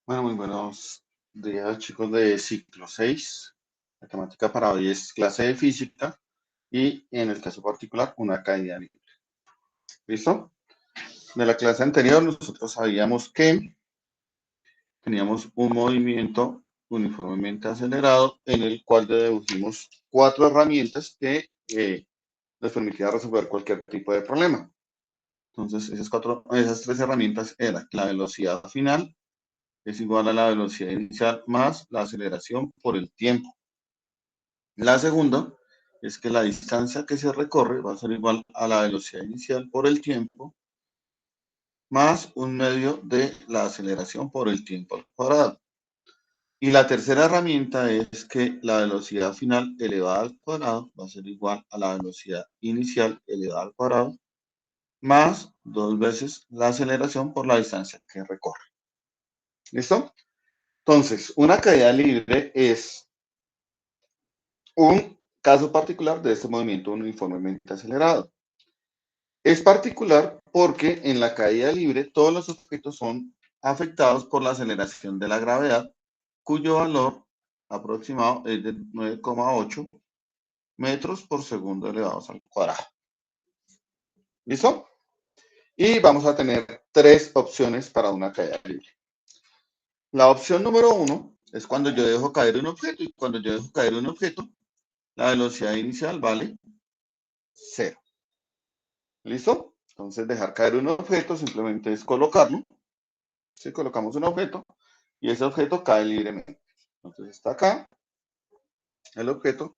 Bueno, muy buenos días, chicos de ciclo 6. La temática para hoy es clase de física y, en el caso particular, una caída libre. ¿Listo? De la clase anterior, nosotros sabíamos que teníamos un movimiento uniformemente acelerado en el cual dedujimos 4 herramientas que les permitía resolver cualquier tipo de problema. Entonces, esas 3 herramientas eran la velocidad final es igual a la velocidad inicial más la aceleración por el tiempo. La segunda es que la distancia que se recorre va a ser igual a la velocidad inicial por el tiempo más un medio de la aceleración por el tiempo al cuadrado. Y la tercera herramienta es que la velocidad final elevada al cuadrado va a ser igual a la velocidad inicial elevada al cuadrado más 2 veces la aceleración por la distancia que recorre. ¿Listo? Entonces, una caída libre es un caso particular de este movimiento uniformemente acelerado. Es particular porque en la caída libre todos los objetos son afectados por la aceleración de la gravedad, cuyo valor aproximado es de 9,8 metros por segundo elevados al cuadrado. ¿Listo? Y vamos a tener 3 opciones para una caída libre. La opción número 1 es cuando yo dejo caer un objeto, y cuando yo dejo caer un objeto, la velocidad inicial vale 0. ¿Listo? Entonces, dejar caer un objeto simplemente es colocarlo. ¿Sí? Colocamos un objeto y ese objeto cae libremente. Entonces, está acá el objeto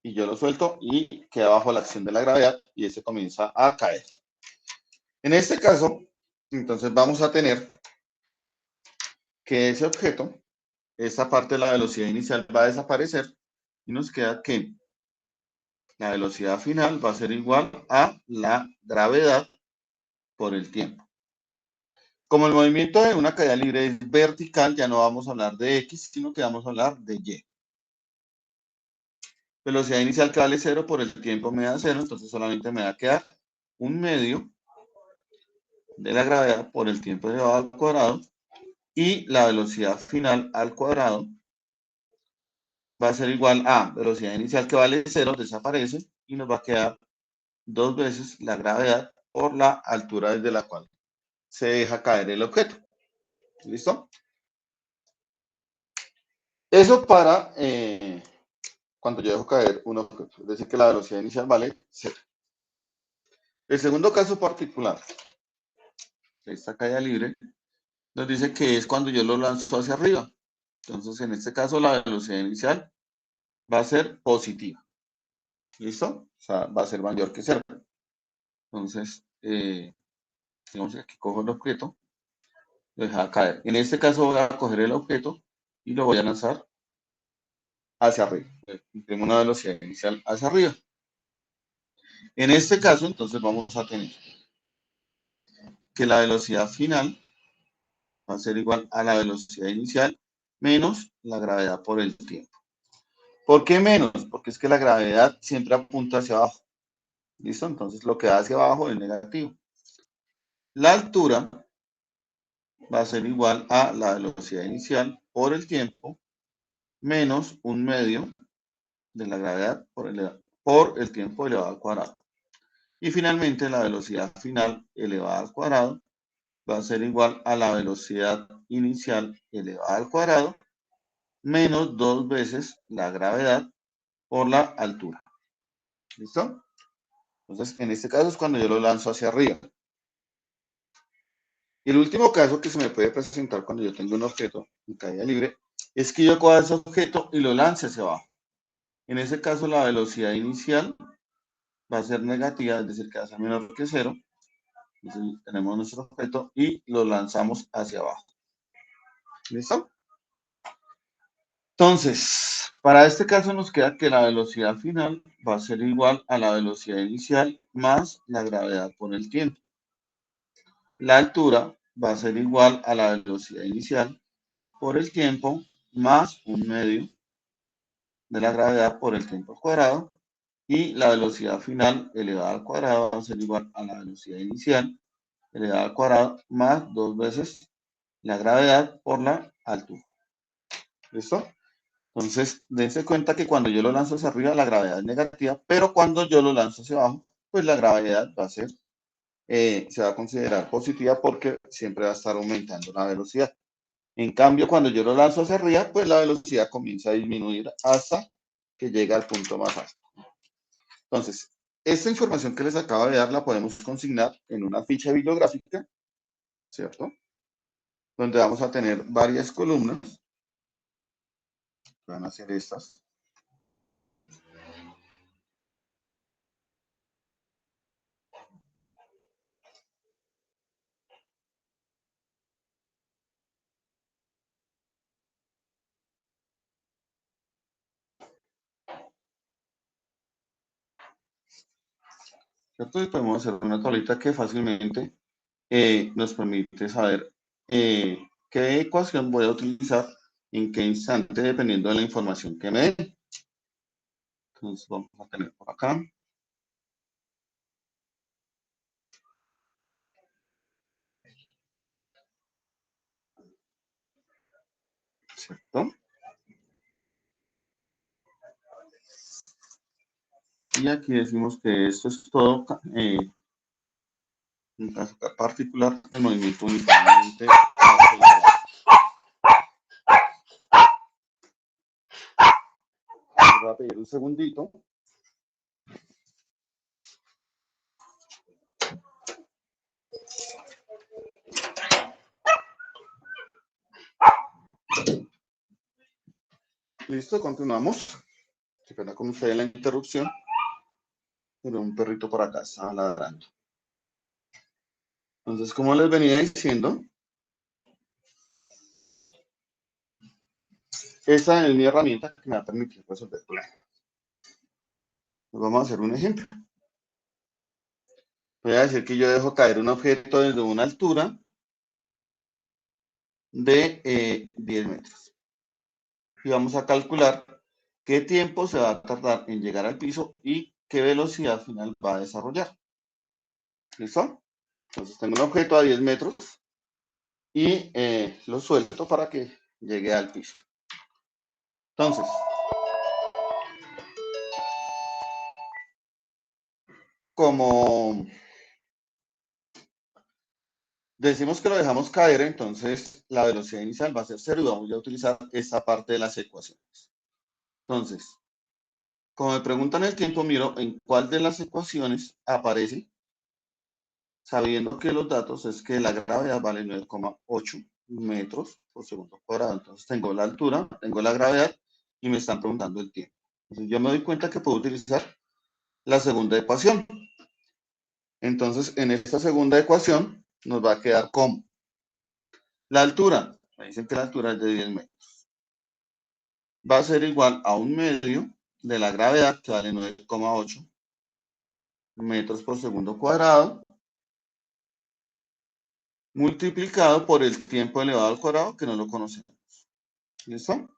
y yo lo suelto y queda bajo la acción de la gravedad y ese comienza a caer. En este caso, entonces vamos a tener que ese objeto, esta parte de la velocidad inicial va a desaparecer y nos queda que la velocidad final va a ser igual a la gravedad por el tiempo. Como el movimiento de una caída libre es vertical, ya no vamos a hablar de X, sino que vamos a hablar de Y. Velocidad inicial que vale 0 por el tiempo me da 0, entonces solamente me va a quedar un medio de la gravedad por el tiempo elevado al cuadrado y la velocidad final al cuadrado va a ser igual a velocidad inicial que vale 0, desaparece y nos va a quedar 2 veces la gravedad por la altura desde la cual se deja caer el objeto. ¿Listo? Eso para cuando yo dejo caer un objeto, es decir, que la velocidad inicial vale 0. El segundo caso particular, esta caída libre, nos dice que es cuando yo lo lanzo hacia arriba. Entonces, en este caso, la velocidad inicial va a ser positiva. ¿Listo? O sea, va a ser mayor que 0. Entonces, digamos que aquí cojo el objeto, lo dejo caer. En este caso, voy a coger el objeto y lo voy a lanzar hacia arriba. Tengo una velocidad inicial hacia arriba. En este caso, entonces, vamos a tener que la velocidad final va a ser igual a la velocidad inicial menos la gravedad por el tiempo. ¿Por qué menos? Porque es que la gravedad siempre apunta hacia abajo. ¿Listo? Entonces lo que da hacia abajo es negativo. La altura va a ser igual a la velocidad inicial por el tiempo menos un medio de la gravedad por el tiempo elevado al cuadrado. Y finalmente la velocidad final elevada al cuadrado va a ser igual a la velocidad inicial elevada al cuadrado menos 2 veces la gravedad por la altura. ¿Listo? Entonces, en este caso es cuando yo lo lanzo hacia arriba. Y el último caso que se me puede presentar cuando yo tengo un objeto en caída libre es que yo coja ese objeto y lo lance hacia abajo. En ese caso, la velocidad inicial va a ser negativa, es decir, que va a ser menor que 0. Entonces, tenemos nuestro objeto y lo lanzamos hacia abajo. ¿Listo? Entonces, para este caso nos queda que la velocidad final va a ser igual a la velocidad inicial más la gravedad por el tiempo. La altura va a ser igual a la velocidad inicial por el tiempo más un medio de la gravedad por el tiempo al cuadrado y la velocidad final elevada al cuadrado va a ser igual a la velocidad inicial elevada al cuadrado más 2 veces la gravedad por la altura. ¿Listo? Entonces, dense cuenta que cuando yo lo lanzo hacia arriba, la gravedad es negativa, pero cuando yo lo lanzo hacia abajo, pues la gravedad va a ser, se va a considerar positiva porque siempre va a estar aumentando la velocidad. En cambio, cuando yo lo lanzo hacia arriba, pues la velocidad comienza a disminuir hasta que llega al punto más alto. Entonces, esta información que les acabo de dar la podemos consignar en una ficha bibliográfica, ¿cierto? Donde vamos a tener varias columnas. Van a ser estas. ¿Cierto? Y podemos hacer una tablita que fácilmente nos permite saber qué ecuación voy a utilizar en qué instante, dependiendo de la información que me den. Entonces vamos a tener por acá. ¿Cierto? Y aquí decimos que esto es todo en caso particular el movimiento uniformemente acelerado. Voy a pedir un segundito. Listo, continuamos. Qué pena con ustedes la interrupción. Pero un perrito por acá estaba ladrando. Entonces, como les venía diciendo, esa es mi herramienta que me va a permitir resolver problemas. Vamos a hacer un ejemplo. Voy a decir que yo dejo caer un objeto desde una altura de 10 metros. Y vamos a calcular qué tiempo se va a tardar en llegar al piso y qué velocidad final va a desarrollar. ¿Listo? Entonces tengo un objeto a 10 metros y lo suelto para que llegue al piso. Entonces, como decimos que lo dejamos caer, entonces la velocidad inicial va a ser 0 y vamos a utilizar esta parte de las ecuaciones. Entonces, como me preguntan el tiempo, miro en cuál de las ecuaciones aparece, sabiendo que los datos es que la gravedad vale 9,8 metros por segundo cuadrado. Entonces tengo la altura, tengo la gravedad y me están preguntando el tiempo. Entonces yo me doy cuenta que puedo utilizar la segunda ecuación. Entonces en esta segunda ecuación nos va a quedar como la altura, me dicen que la altura es de 10 metros, va a ser igual a un medio de la gravedad, que vale 9,8 metros por segundo cuadrado, multiplicado por el tiempo elevado al cuadrado, que no lo conocemos. ¿Listo?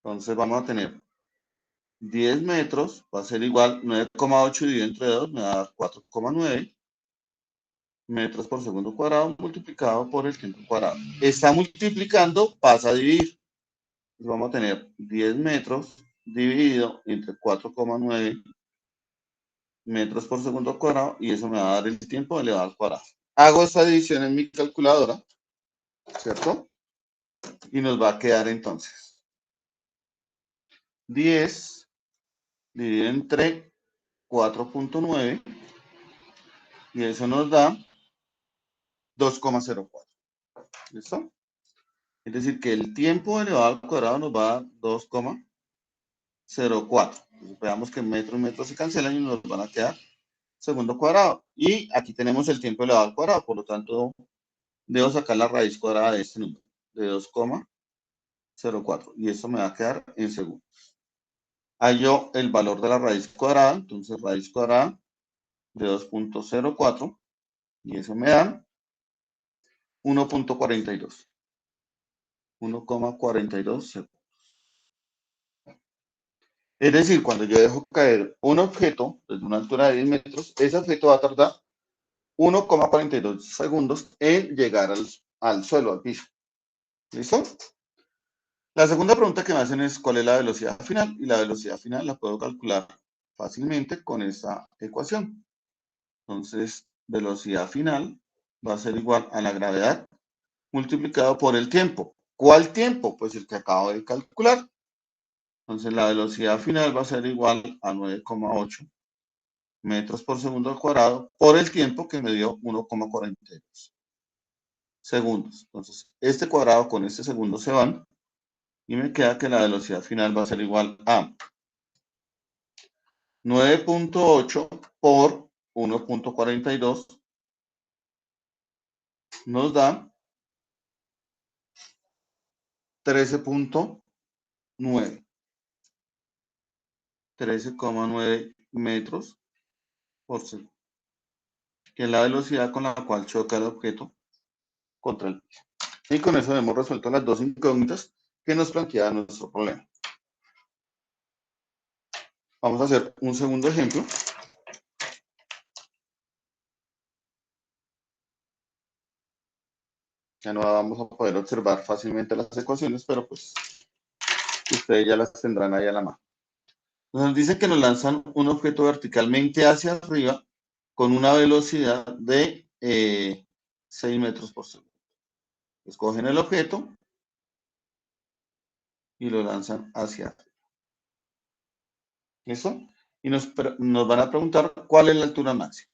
Entonces vamos a tener 10 metros, va a ser igual 9,8 dividido entre 2, me va a dar 4,9 metros por segundo cuadrado multiplicado por el tiempo cuadrado. Está multiplicando, pasa a dividir. Entonces vamos a tener 10 metros dividido entre 4,9 metros por segundo cuadrado y eso me va a dar el tiempo elevado al cuadrado. Hago esta división en mi calculadora, ¿cierto? Y nos va a quedar entonces 10 dividido entre 4,9 y eso nos da 2,04. ¿Listo? Es decir, que el tiempo elevado al cuadrado nos va a dar 2,04. Veamos que metros y metros se cancelan y nos van a quedar segundo cuadrado. Y aquí tenemos el tiempo elevado al cuadrado, por lo tanto, debo sacar la raíz cuadrada de este número, de 2,04. Y eso me va a quedar en segundos. Hallo el valor de la raíz cuadrada, entonces raíz cuadrada de 2,04 y eso me da 1,42. 1,42 segundos. Es decir, cuando yo dejo caer un objeto desde una altura de 10 metros, ese objeto va a tardar 1,42 segundos en llegar al suelo, al piso. ¿Listo? La segunda pregunta que me hacen es ¿cuál es la velocidad final? Y la velocidad final la puedo calcular fácilmente con esta ecuación. Entonces, velocidad final va a ser igual a la gravedad multiplicado por el tiempo. ¿Cuál tiempo? Pues el que acabo de calcular. Entonces, la velocidad final va a ser igual a 9,8 metros por segundo al cuadrado por el tiempo que me dio 1,42 segundos. Entonces, este cuadrado con este segundo se van y me queda que la velocidad final va a ser igual a 9,8 por 1,42 nos da 13,9 metros por segundo, que es la velocidad con la cual choca el objeto contra el piso. Y con eso hemos resuelto las dos incógnitas que nos plantea nuestro problema. Vamos a hacer un segundo ejemplo. Ya no vamos a poder observar fácilmente las ecuaciones, pero pues ustedes ya las tendrán ahí a la mano. Nos dicen que nos lanzan un objeto verticalmente hacia arriba con una velocidad de 6 metros por segundo. Escogen el objeto y lo lanzan hacia arriba. ¿Listo? Y nos van a preguntar cuál es la altura máxima.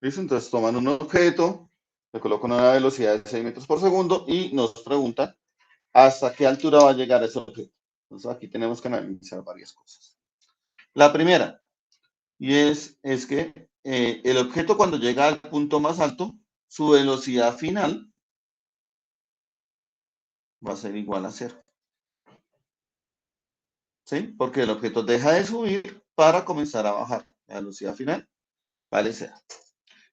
¿Listo? Entonces toman un objeto, le colocan una velocidad de 6 metros por segundo y nos preguntan hasta qué altura va a llegar ese objeto. Entonces aquí tenemos que analizar varias cosas. La primera, y es que el objeto cuando llega al punto más alto, su velocidad final va a ser igual a cero. ¿Sí? Porque el objeto deja de subir para comenzar a bajar. La velocidad final vale cero.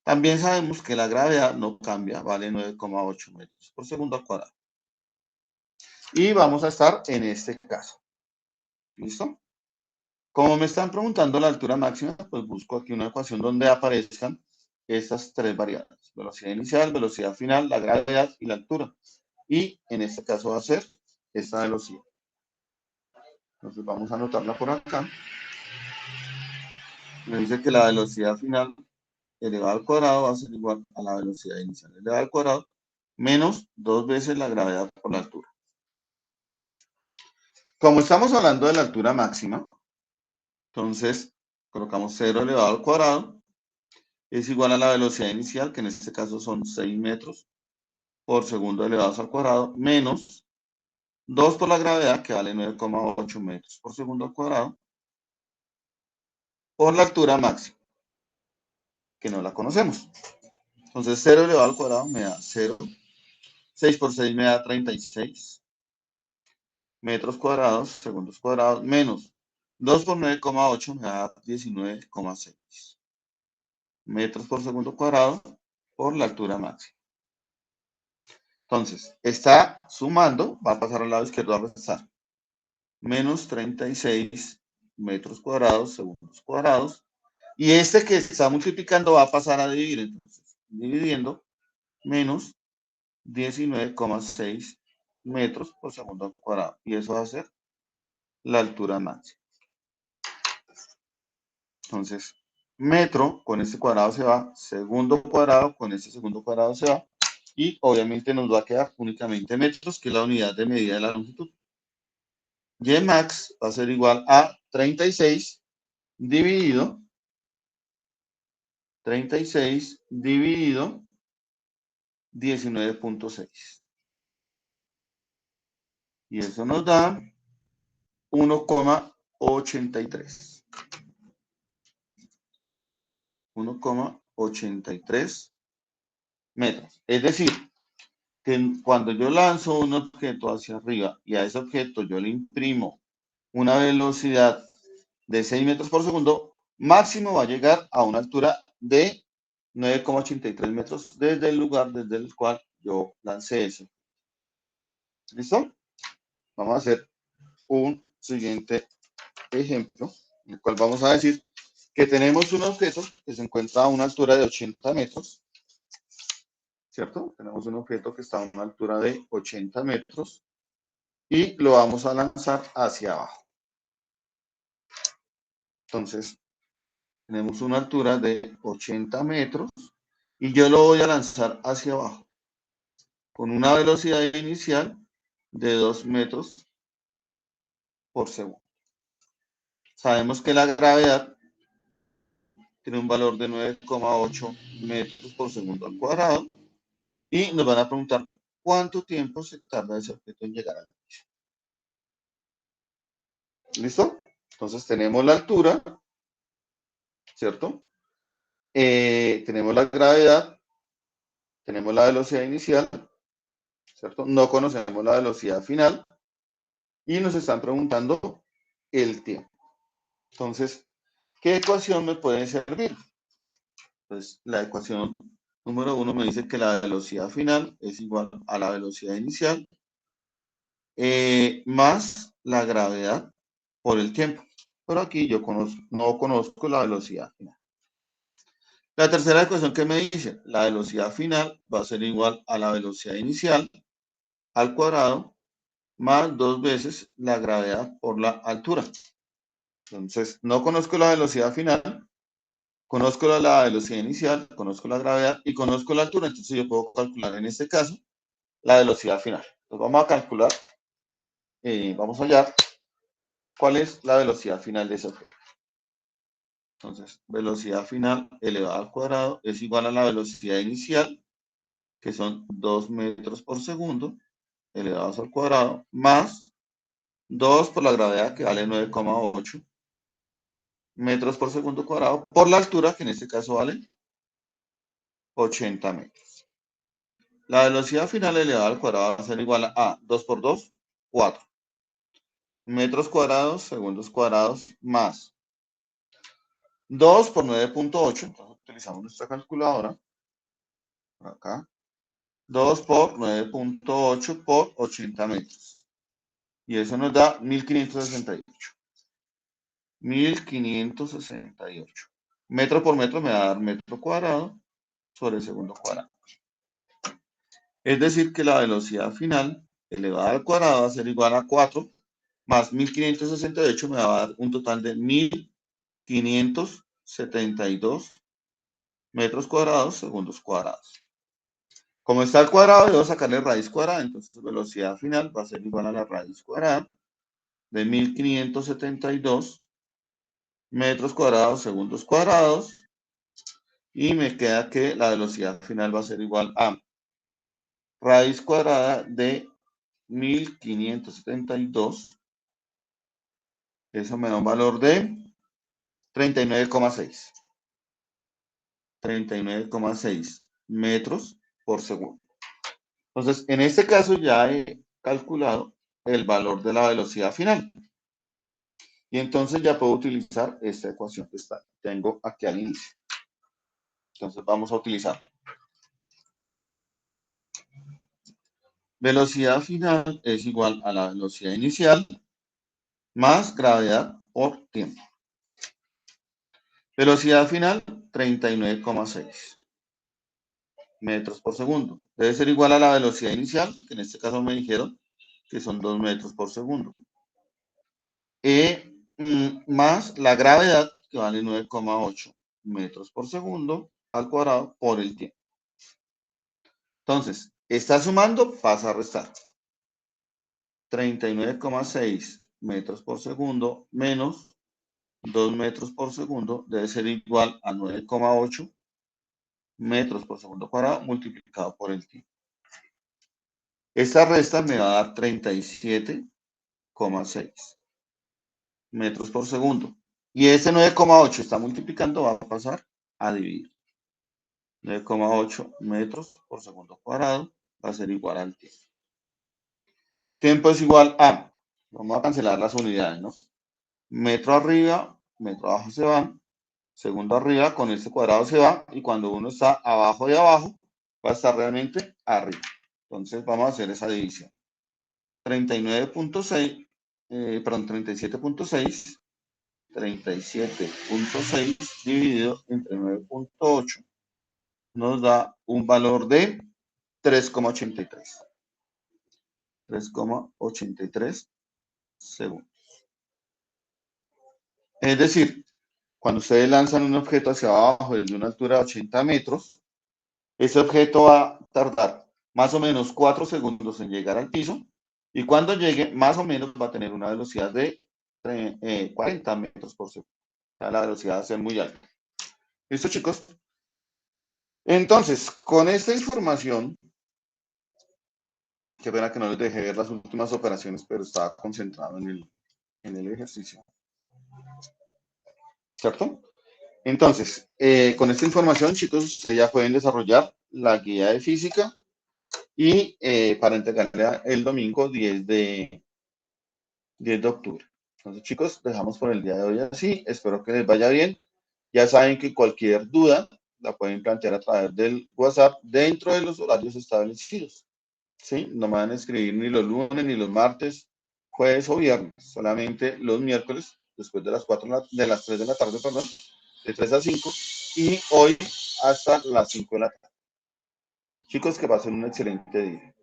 También sabemos que la gravedad no cambia, vale 9,8 metros por segundo al cuadrado. Y vamos a estar en este caso. ¿Listo? Como me están preguntando la altura máxima, pues busco aquí una ecuación donde aparezcan estas tres variables. Velocidad inicial, velocidad final, la gravedad y la altura. Y en este caso va a ser esta velocidad. Entonces vamos a anotarla por acá. Me dice que la velocidad final elevado al cuadrado va a ser igual a la velocidad inicial elevado al cuadrado menos 2 veces la gravedad por la altura. Como estamos hablando de la altura máxima, entonces colocamos 0 elevado al cuadrado es igual a la velocidad inicial, que en este caso son 6 metros por segundo elevados al cuadrado, menos 2 por la gravedad, que vale 9,8 metros por segundo al cuadrado, por la altura máxima, que no la conocemos. Entonces 0 elevado al cuadrado me da 0. 6 por 6 me da 36 metros cuadrados, segundos cuadrados, menos 2 por 9,8 me da 19,6 metros por segundo cuadrado por la altura máxima. Entonces, está sumando, va a pasar al lado izquierdo a restar. Menos 36 metros cuadrados, segundos cuadrados. Y este que está multiplicando va a pasar a dividir. Entonces, dividiendo, menos 19,6 metros por segundo cuadrado. Y eso va a ser la altura máxima. Entonces, metro con este cuadrado se va, segundo cuadrado con este segundo cuadrado se va. Y obviamente nos va a quedar únicamente metros, que es la unidad de medida de la longitud. Y max va a ser igual a 36 dividido 19,6. Y eso nos da 1,83. 1,83 metros. Es decir, que cuando yo lanzo un objeto hacia arriba y a ese objeto yo le imprimo una velocidad de 6 metros por segundo, máximo va a llegar a una altura de 9,83 metros desde el lugar desde el cual yo lancé eso. ¿Listo? Vamos a hacer un siguiente ejemplo, en el cual vamos a decir que tenemos un objeto que se encuentra a una altura de 80 metros ¿cierto? Tenemos un objeto que está a una altura de 80 metros y lo vamos a lanzar hacia abajo. Entonces, tenemos una altura de 80 metros y yo lo voy a lanzar hacia abajo con una velocidad inicial de 2 metros por segundo. Sabemos que la gravedad tiene un valor de 9,8 metros por segundo al cuadrado y nos van a preguntar cuánto tiempo se tarda ese objeto en llegar al piso. ¿Listo? Entonces tenemos la altura, ¿cierto? Tenemos la gravedad, tenemos la velocidad inicial, ¿cierto? No conocemos la velocidad final y nos están preguntando el tiempo. Entonces, ¿qué ecuación me puede servir? Pues la ecuación número 1 me dice que la velocidad final es igual a la velocidad inicial más la gravedad por el tiempo. Pero aquí yo no conozco la velocidad final. La tercera ecuación que me dice, la velocidad final va a ser igual a la velocidad inicial al cuadrado más 2 veces la gravedad por la altura. Entonces, no conozco la velocidad final, conozco la velocidad inicial, conozco la gravedad y conozco la altura. Entonces, yo puedo calcular en este caso la velocidad final. Entonces, vamos a calcular, vamos a hallar cuál es la velocidad final de ese objeto. Entonces, velocidad final elevada al cuadrado es igual a la velocidad inicial, que son 2 metros por segundo, elevados al cuadrado, más 2 por la gravedad, que vale 9,8 metros por segundo cuadrado, por la altura, que en este caso vale 80 metros. La velocidad final elevada al cuadrado va a ser igual a 2 por 2, 4 metros cuadrados, segundos cuadrados, más 2 por 9,8, entonces utilizamos nuestra calculadora, por acá, 2 por 9,8 por 80 metros. Y eso nos da 1568. 1568. Metro por metro me va a dar metro cuadrado sobre segundo cuadrado. Es decir, que la velocidad final elevada al cuadrado va a ser igual a 4 más 1568 me va a dar un total de 1572 metros cuadrados segundos cuadrados. Como está al cuadrado, debo sacarle raíz cuadrada, entonces velocidad final va a ser igual a la raíz cuadrada de 1572 metros cuadrados segundos cuadrados y me queda que la velocidad final va a ser igual a raíz cuadrada de 1572. Eso me da un valor de 39,6. 39,6 metros por segundo. Entonces, en este caso ya he calculado el valor de la velocidad final. Y entonces ya puedo utilizar esta ecuación que tengo aquí al inicio. Entonces vamos a utilizar. Velocidad final es igual a la velocidad inicial más gravedad por tiempo. Velocidad final, 39,6 metros por segundo. Debe ser igual a la velocidad inicial, que en este caso me dijeron que son 2 metros por segundo. Más la gravedad, que vale 9,8 metros por segundo al cuadrado por el tiempo. Entonces, está sumando, pasa a restar. 39,6 metros por segundo menos 2 metros por segundo debe ser igual a 9,8 metros por segundo cuadrado multiplicado por el tiempo. Esta resta me va a dar 37,6 metros por segundo. Y ese 9,8 está multiplicando, va a pasar a dividir. 9,8 metros por segundo cuadrado va a ser igual al tiempo. Tiempo es igual a, vamos a cancelar las unidades, ¿no? Metro arriba, metro abajo se van, segundo arriba con este cuadrado se va, y cuando uno está abajo de abajo, va a estar realmente arriba. Entonces vamos a hacer esa división. 39,6, perdón, 37,6, 37,6 dividido entre 9,8 nos da un valor de 3,83. 3,83 segundos. Es decir, cuando ustedes lanzan un objeto hacia abajo desde una altura de 80 metros, ese objeto va a tardar más o menos 4 segundos en llegar al piso y cuando llegue, más o menos va a tener una velocidad de 40 metros por segundo. O sea, la velocidad va a ser muy alta. ¿Listo, chicos? Entonces, con esta información, qué pena que no les dejé ver las últimas operaciones, pero estaba concentrado en el ejercicio. ¿Cierto? Entonces, con esta información, chicos, ustedes ya pueden desarrollar la guía de física y para entregarla el domingo 10 de octubre. Entonces, chicos, dejamos por el día de hoy así. Espero que les vaya bien. Ya saben que cualquier duda la pueden plantear a través del WhatsApp dentro de los horarios establecidos. ¿Sí? No me van a escribir ni los lunes, ni los martes, jueves o viernes. Solamente los miércoles, después de las 3 de la tarde, perdón, de 3 a 5. Y hoy hasta las 5 de la tarde. Chicos, que pasen un excelente día.